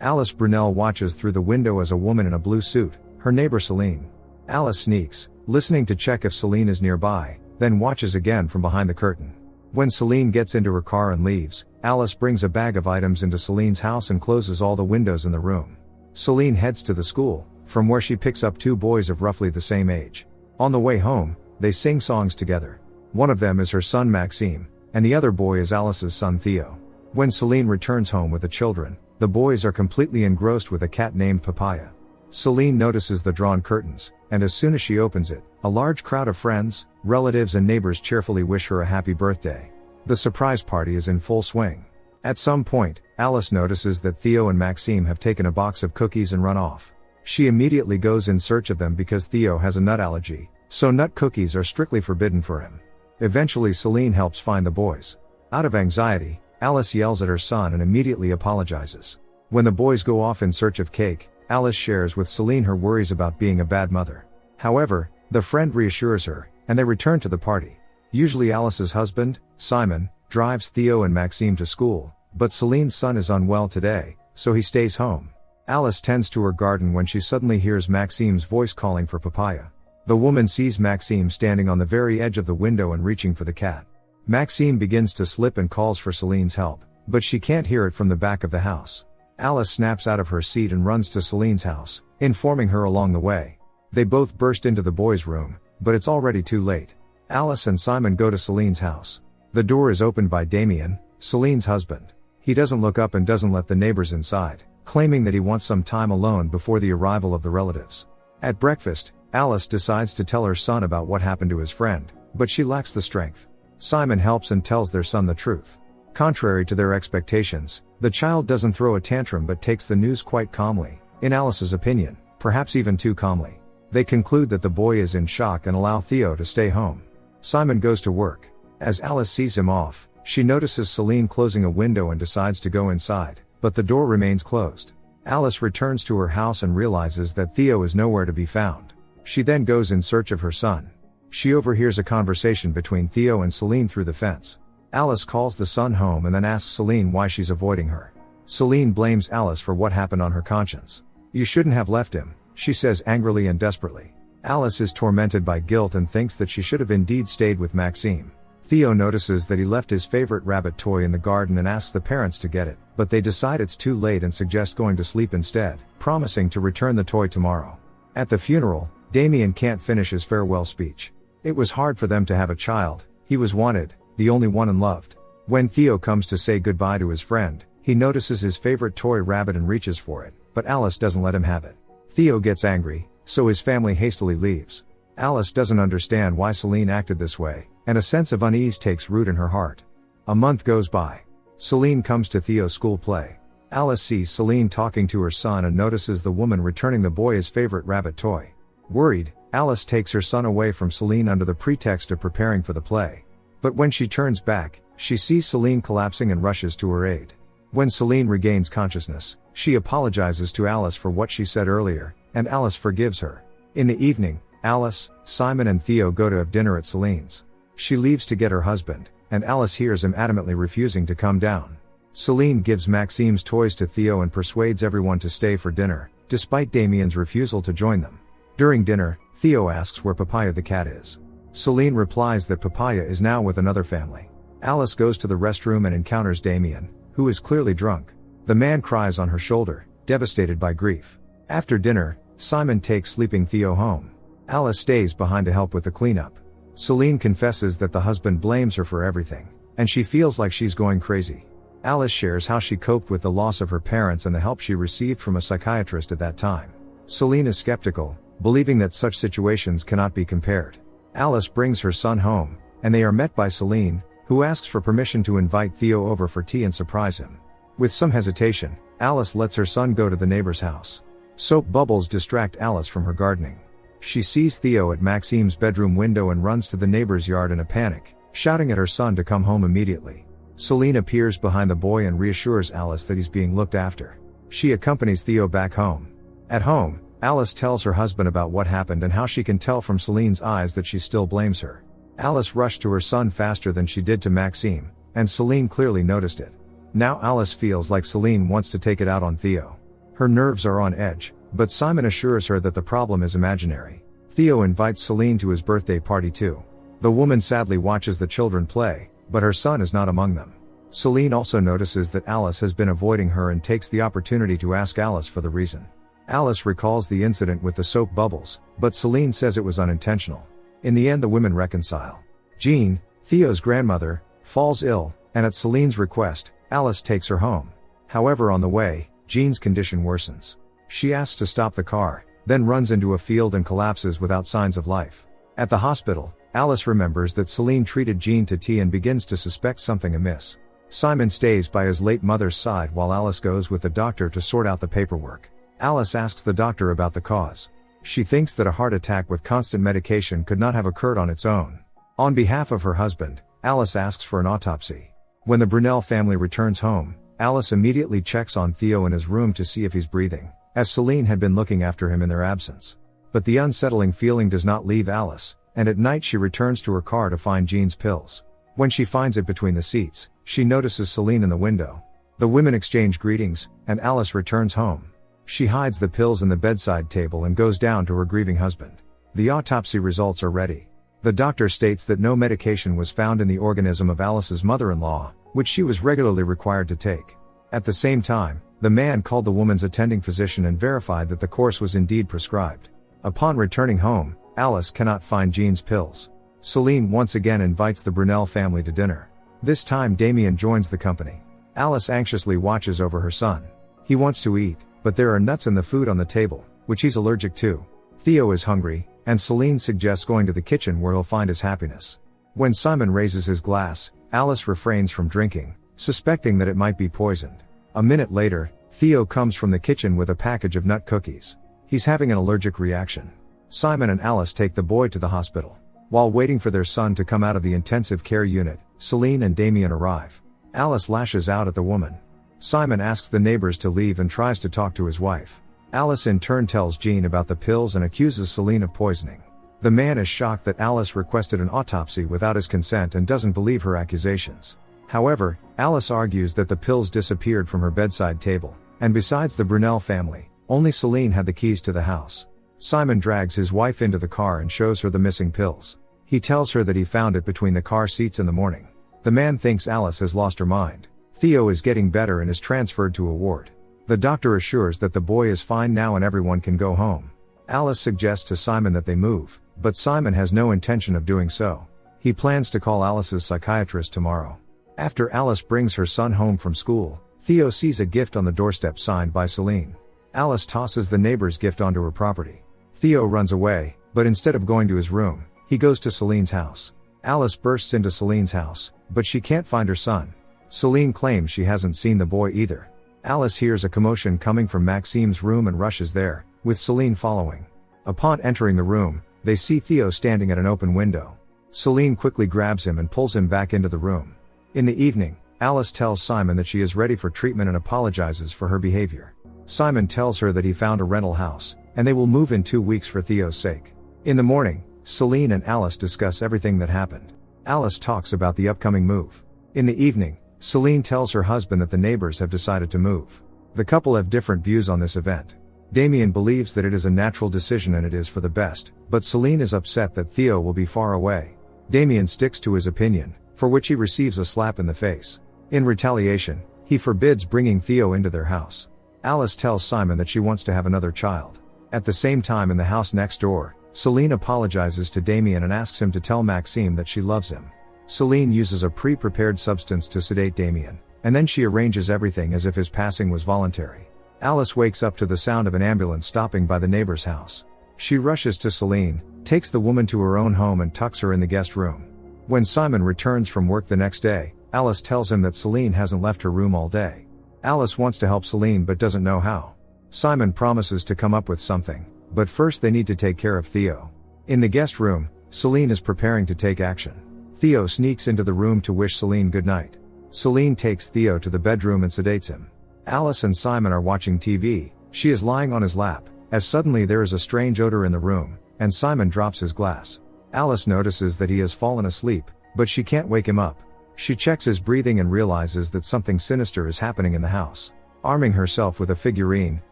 Alice Brunel watches through the window as a woman in a blue suit, her neighbor Celine. Alice sneaks, listening to check if Celine is nearby, then watches again from behind the curtain. When Celine gets into her car and leaves, Alice brings a bag of items into Celine's house and closes all the windows in the room. Celine heads to the school, from where she picks up two boys of roughly the same age. On the way home, they sing songs together. One of them is her son Maxime, and the other boy is Alice's son Theo. When Celine returns home with the children, the boys are completely engrossed with a cat named Papaya. Celine notices the drawn curtains, and as soon as she opens it, a large crowd of friends, relatives and neighbors cheerfully wish her a happy birthday. The surprise party is in full swing. At some point, Alice notices that Theo and Maxime have taken a box of cookies and run off. She immediately goes in search of them because Theo has a nut allergy, so nut cookies are strictly forbidden for him. Eventually Celine helps find the boys. Out of anxiety, Alice yells at her son and immediately apologizes. When the boys go off in search of cake, Alice shares with Celine her worries about being a bad mother. However, the friend reassures her, and they return to the party. Usually Alice's husband, Simon, drives Theo and Maxime to school, but Celine's son is unwell today, so he stays home. Alice tends to her garden when she suddenly hears Maxime's voice calling for Papaya. The woman sees Maxime standing on the very edge of the window and reaching for the cat. Maxime begins to slip and calls for Celine's help, but she can't hear it from the back of the house. Alice snaps out of her seat and runs to Celine's house, informing her along the way. They both burst into the boys' room, but it's already too late. Alice and Simon go to Celine's house. The door is opened by Damien, Celine's husband. He doesn't look up and doesn't let the neighbors inside, claiming that he wants some time alone before the arrival of the relatives. At breakfast, Alice decides to tell her son about what happened to his friend, but she lacks the strength. Simon helps and tells their son the truth. Contrary to their expectations, the child doesn't throw a tantrum but takes the news quite calmly, in Alice's opinion, perhaps even too calmly. They conclude that the boy is in shock and allow Theo to stay home. Simon goes to work. As Alice sees him off, she notices Celine closing a window and decides to go inside, but the door remains closed. Alice returns to her house and realizes that Theo is nowhere to be found. She then goes in search of her son. She overhears a conversation between Theo and Celine through the fence. Alice calls the son home and then asks Celine why she's avoiding her. Celine blames Alice for what happened on her conscience. "You shouldn't have left him," she says angrily and desperately. Alice is tormented by guilt and thinks that she should have indeed stayed with Maxime. Theo notices that he left his favorite rabbit toy in the garden and asks the parents to get it, but they decide it's too late and suggest going to sleep instead, promising to return the toy tomorrow. At the funeral, Damien can't finish his farewell speech. It was hard for them to have a child. He was wanted, the only one and loved. When Theo comes to say goodbye to his friend, he notices his favorite toy rabbit and reaches for it, but Alice doesn't let him have it. Theo gets angry, so his family hastily leaves. Alice doesn't understand why Celine acted this way, and a sense of unease takes root in her heart. A month goes by. Celine comes to Theo's school play. Alice sees Celine talking to her son and notices the woman returning the boy his favorite rabbit toy. Worried, Alice takes her son away from Celine under the pretext of preparing for the play. But when she turns back, she sees Celine collapsing and rushes to her aid. When Celine regains consciousness, she apologizes to Alice for what she said earlier, and Alice forgives her. In the evening, Alice, Simon and Theo go to have dinner at Celine's. She leaves to get her husband, and Alice hears him adamantly refusing to come down. Celine gives Maxime's toys to Theo and persuades everyone to stay for dinner, despite Damien's refusal to join them. During dinner, Theo asks where Papaya the cat is. Celine replies that Papaya is now with another family. Alice goes to the restroom and encounters Damien, who is clearly drunk. The man cries on her shoulder, devastated by grief. After dinner, Simon takes sleeping Theo home. Alice stays behind to help with the cleanup. Celine confesses that the husband blames her for everything, and she feels like she's going crazy. Alice shares how she coped with the loss of her parents and the help she received from a psychiatrist at that time. Celine is skeptical, believing that such situations cannot be compared. Alice brings her son home, and they are met by Celine, who asks for permission to invite Theo over for tea and surprise him. With some hesitation, Alice lets her son go to the neighbor's house. Soap bubbles distract Alice from her gardening. She sees Theo at Maxime's bedroom window and runs to the neighbor's yard in a panic, shouting at her son to come home immediately. Celine appears behind the boy and reassures Alice that he's being looked after. She accompanies Theo back home. At home, Alice tells her husband about what happened and how she can tell from Celine's eyes that she still blames her. Alice rushed to her son faster than she did to Maxime, and Celine clearly noticed it. Now Alice feels like Celine wants to take it out on Theo. Her nerves are on edge, but Simon assures her that the problem is imaginary. Theo invites Celine to his birthday party too. The woman sadly watches the children play, but her son is not among them. Celine also notices that Alice has been avoiding her and takes the opportunity to ask Alice for the reason. Alice recalls the incident with the soap bubbles, but Celine says it was unintentional. In the end, the women reconcile. Jean, Theo's grandmother, falls ill, and at Celine's request, Alice takes her home. However, on the way, Jean's condition worsens. She asks to stop the car, then runs into a field and collapses without signs of life. At the hospital, Alice remembers that Celine treated Jean to tea and begins to suspect something amiss. Simon stays by his late mother's side while Alice goes with the doctor to sort out the paperwork. Alice asks the doctor about the cause. She thinks that a heart attack with constant medication could not have occurred on its own. On behalf of her husband, Alice asks for an autopsy. When the Brunel family returns home, Alice immediately checks on Theo in his room to see if he's breathing, as Celine had been looking after him in their absence. But the unsettling feeling does not leave Alice, and at night she returns to her car to find Jean's pills. When she finds it between the seats, she notices Celine in the window. The women exchange greetings, and Alice returns home. She hides the pills in the bedside table and goes down to her grieving husband. The autopsy results are ready. The doctor states that no medication was found in the organism of Alice's mother-in-law, which she was regularly required to take. At the same time, the man called the woman's attending physician and verified that the course was indeed prescribed. Upon returning home, Alice cannot find Jean's pills. Celine once again invites the Brunel family to dinner. This time Damien joins the company. Alice anxiously watches over her son. He wants to eat, but there are nuts in the food on the table, which he's allergic to. Theo is hungry, and Celine suggests going to the kitchen where he'll find his happiness. When Simon raises his glass, Alice refrains from drinking, suspecting that it might be poisoned. A minute later, Theo comes from the kitchen with a package of nut cookies. He's having an allergic reaction. Simon and Alice take the boy to the hospital. While waiting for their son to come out of the intensive care unit, Celine and Damien arrive. Alice lashes out at the woman. Simon asks the neighbors to leave and tries to talk to his wife. Alice in turn tells Jean about the pills and accuses Celine of poisoning. The man is shocked that Alice requested an autopsy without his consent and doesn't believe her accusations. However, Alice argues that the pills disappeared from her bedside table, and besides the Brunel family, only Celine had the keys to the house. Simon drags his wife into the car and shows her the missing pills. He tells her that he found it between the car seats in the morning. The man thinks Alice has lost her mind. Theo is getting better and is transferred to a ward. The doctor assures that the boy is fine now and everyone can go home. Alice suggests to Simon that they move, but Simon has no intention of doing so. He plans to call Alice's psychiatrist tomorrow. After Alice brings her son home from school, Theo sees a gift on the doorstep signed by Celine. Alice tosses the neighbor's gift onto her property. Theo runs away, but instead of going to his room, he goes to Celine's house. Alice bursts into Celine's house, but she can't find her son. Celine claims she hasn't seen the boy either. Alice hears a commotion coming from Maxime's room and rushes there, with Celine following. Upon entering the room, they see Theo standing at an open window. Celine quickly grabs him and pulls him back into the room. In the evening, Alice tells Simon that she is ready for treatment and apologizes for her behavior. Simon tells her that he found a rental house, and they will move in 2 weeks for Theo's sake. In the morning, Celine and Alice discuss everything that happened. Alice talks about the upcoming move. In the evening, Celine tells her husband that the neighbors have decided to move. The couple have different views on this event. Damien believes that it is a natural decision and it is for the best, but Celine is upset that Theo will be far away. Damien sticks to his opinion, for which he receives a slap in the face. In retaliation, he forbids bringing Theo into their house. Alice tells Simon that she wants to have another child. At the same time in the house next door, Celine apologizes to Damien and asks him to tell Maxime that she loves him. Celine uses a pre-prepared substance to sedate Damien, and then she arranges everything as if his passing was voluntary. Alice wakes up to the sound of an ambulance stopping by the neighbor's house. She rushes to Celine, takes the woman to her own home and tucks her in the guest room. When Simon returns from work the next day, Alice tells him that Celine hasn't left her room all day. Alice wants to help Celine but doesn't know how. Simon promises to come up with something, but first they need to take care of Theo. In the guest room, Celine is preparing to take action. Theo sneaks into the room to wish Celine good night. Celine takes Theo to the bedroom and sedates him. Alice and Simon are watching TV. She is lying on his lap, as suddenly there is a strange odor in the room, and Simon drops his glass. Alice notices that he has fallen asleep, but she can't wake him up. She checks his breathing and realizes that something sinister is happening in the house. Arming herself with a figurine,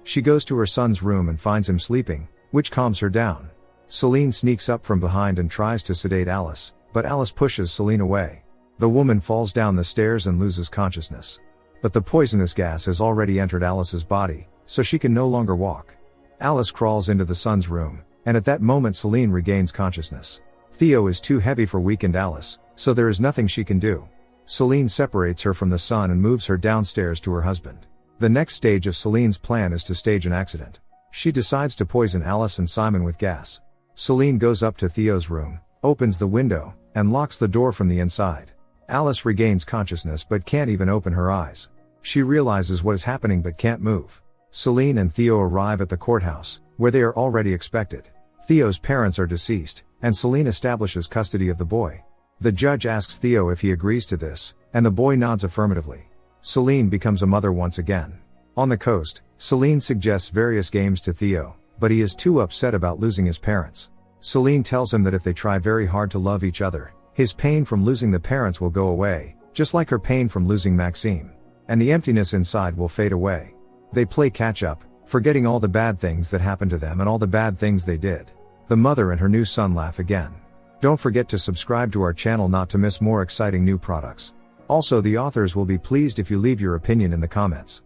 She goes to her son's room and finds him sleeping, which calms her down. Celine sneaks up from behind and tries to sedate Alice, but Alice pushes Celine away. The woman falls down the stairs and loses consciousness. But the poisonous gas has already entered Alice's body, so she can no longer walk. Alice crawls into the son's room, and at that moment Celine regains consciousness. Theo is too heavy for weakened Alice, so there is nothing she can do. Celine separates her from the son and moves her downstairs to her husband. The next stage of Celine's plan is to stage an accident. She decides to poison Alice and Simon with gas. Celine goes up to Theo's room, opens the window, and locks the door from the inside. Alice regains consciousness but can't even open her eyes. She realizes what is happening but can't move. Celine and Theo arrive at the courthouse, where they are already expected. Theo's parents are deceased, and Celine establishes custody of the boy. The judge asks Theo if he agrees to this, and the boy nods affirmatively. Celine becomes a mother once again. On the coast, Celine suggests various games to Theo, but he is too upset about losing his parents. Celine tells him that if they try very hard to love each other, his pain from losing the parents will go away, just like her pain from losing Maxime. And the emptiness inside will fade away. They play catch up, forgetting all the bad things that happened to them and all the bad things they did. The mother and her new son laugh again. Don't forget to subscribe to our channel not to miss more exciting new products. Also, the authors will be pleased if you leave your opinion in the comments.